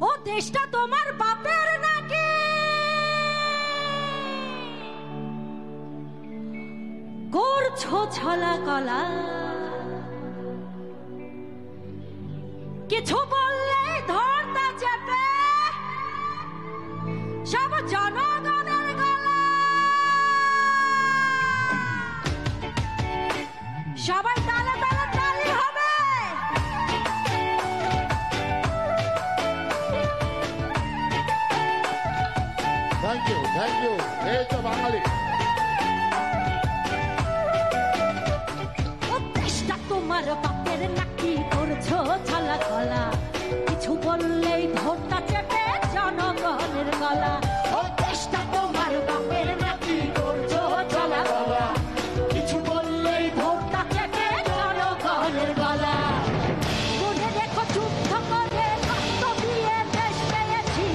ও দেশটা তোমার বাপের নাকি করছো ছলা কলা কিছু বললে ধরতা চেপে সব জনগণের গলা সবাই তালে তালে তালি হবে থ্যাংক ইউ এই তো বাঙালি দেশটা তোমার বাপের নাকি করছো ছলা কলা কিছু বললেই ধরতা চেপে জনগণের গলা ও দেশটা তোমার বাপের নাকি করছো ছলা কলা কিছু বললেই ধরতা চেপে জনগণের গলা মনে রেখো যুদ্ধ করে রক্ত দিয়ে দেশ পেয়েছি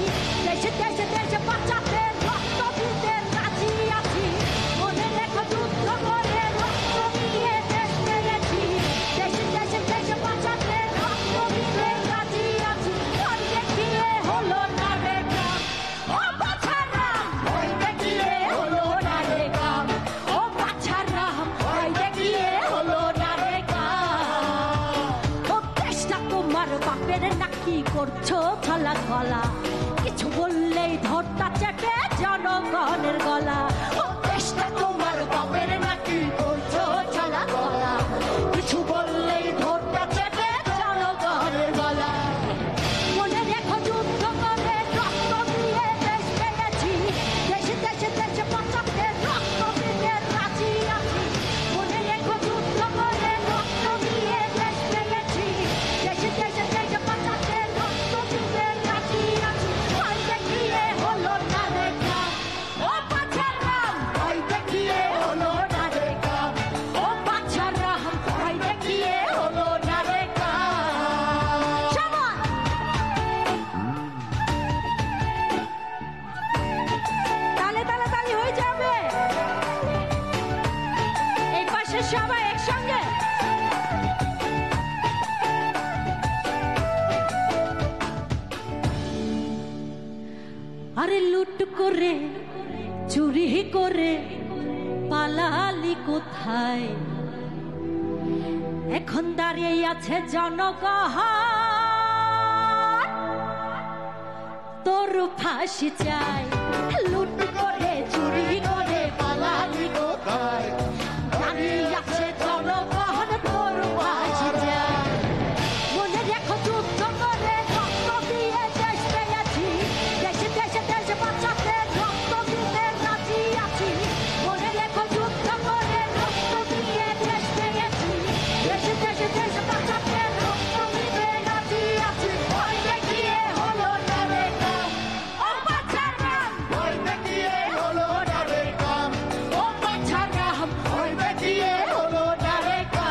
দেশে দেশে দেশে বাঁচাতে রক্ত দিতে রাজি আছি মনে রেখো যুদ্ধ করে রক্ত দিয়ে দেশ পেয়েছি দেশে দেশে দেশে বাঁচাতে রক্ত দিতে রাজি আছি ভয় দেখিয়ে হলো না রে কাম ও বাছারাম ভয় দেখিয়ে হলো না রে কাম ও বাছারাম ভয় দেখিয়ে হলো না রে কাম ও দেশটা তোমার বাপের নাকি করছো ছলা গলা কিছু বললেই ধরতা চেপে জনগণের গলা ও দেশটা তোমার বাপের নাকি করছো ছলা গলা কিছু বললেই ধরতা চেপে জনগণের গলা মনে রেখো যুদ্ধ করে রক্ত দিয়ে দেশ পেয়েছি দেশে দেশে দেশে বাঁচাতে রক্ত দিতে রাজি আছি মনে রেখো যুদ্ধ করে রক্ত দিয়ে দেশ পেয়েছি দেশে দেশে দেশে বাঁচাতে রক্ত দিতে রাজি আছি ভয় দেখিয়ে হলো না রে কাম ও বাছারাম ভয় দেখিয়ে হলো না রে কাম ও বাছারাম ভয় দেখিয়ে হলো না রে কাম সবাই তালে তালে তালি হয়ে যাবে এই পাশে সবাই একসঙ্গে আরে লুট করে চুরি করে পালালি কোথায় এখন দাঁড়িয়ে আছে জনগণ তোর ফাঁসি চাই লুট করে চুরি করে পালালি কোথায় দাঁড়িয়ে আছে জনগণ তোর ফাঁসি চাই মনে রেখো যুদ্ধ করে রক্ত দিয়ে দেশ পেয়েছি দেশে দেশে দেশে বাঁচাতে রক্ত দিতে রাজি আছি মনে রেখো যুদ্ধ করে রক্ত দিয়ে দেশ পেয়েছি দেশে দেশে দেশে বাঁচাতে রক্ত দিতে রাজি আছি ভয় দেখিয়ে হলো না রে কাম ও বাছারাম ভয় দেখিয়ে হলো না রে কাম ও বাছারাম ভয় দেখিয়ে হলো না রে কাম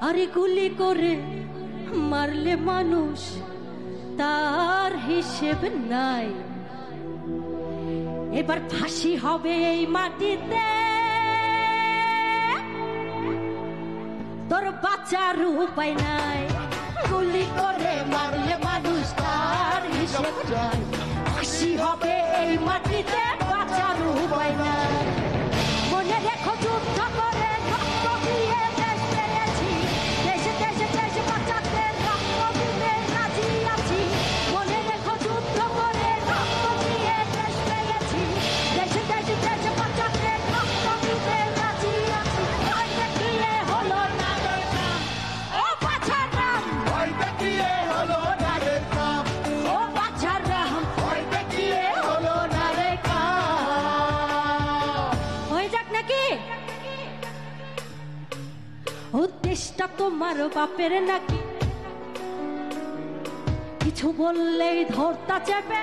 আরে গুলি করে মারলে মানুষ তার হিসেব নাই এবার ফাঁসি হবে এই মাটিতে তোর বাঁচার উপায় নাই গুলি করে মারলে মানুষ তার হিসেব নাই ফাঁসি হবে এই মাটিতে বাঁচার উপায় নাই মনে রেখো যুদ্ধ করে রক্ত দিয়ে দেশ পেয়েছি দেশে দেশে দেশে বাঁচাতে রক্ত দিতে রাজি আছি মনে রেখো যুদ্ধ করে রক্ত দিয়ে দেশ পেয়েছি দেশে দেশে দেশে বাঁচাতে রক্ত দিতে রাজি আছি ভয় দেখিয়ে হলো না রে কাম ও বাছারাম ভয় দেখিয়ে হলো না রে কাম ও বাছারাম ভয় দেখিয়ে হলো না রে কাম হয়ে যাক নাকি ও দেশটা তোমার বাপের নাকি কিছু বললেই ধরতা চেপে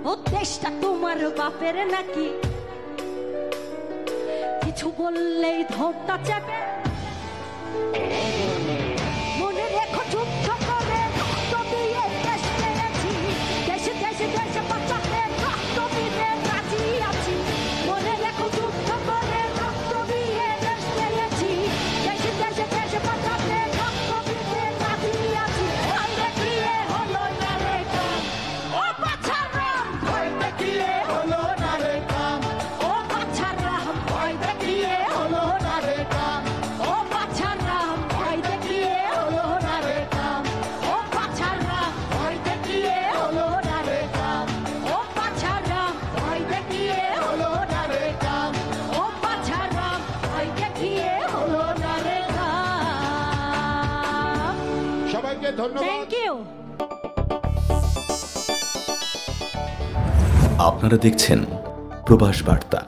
ও দেশটা তোমার বাপের নাকি কিছু বললেই ধরতা চেপে মনে রেখো যুদ্ধ করে রক্ত দিয়ে দেশ পেয়েছি, দেশে দেশে দেশে বাঁচাতে রক্ত দিতে রাজি আছি। মনে রেখো যুদ্ধ করে রক্ত দিয়ে দেশ পেয়েছি, দেশে দেশে দেশে বাঁচাতে রক্ত দিতে রাজি আছি। ভয় দেখিয়ে হলো না রে কাম, ও বাছারাম ভয় দেখিয়ে হলো না রে কাম, ও বাছারাম ভয় দেখিয়ে হলো না রে কাম, ও বাছারাম ভয় দেখিয়ে হলো না রে কাম, ও বাছারাম ভয় দেখিয়ে হলো না রে কাম, ও বাছারাম ভয় দেখিয়ে হলো না রে কাম, ও বাছারাম ভয় দেখিয়ে হলো না রে কাম। সবাইকে ধন্যবাদ। Thank you. আপনারা দেখছেন প্রবাস বার্তা।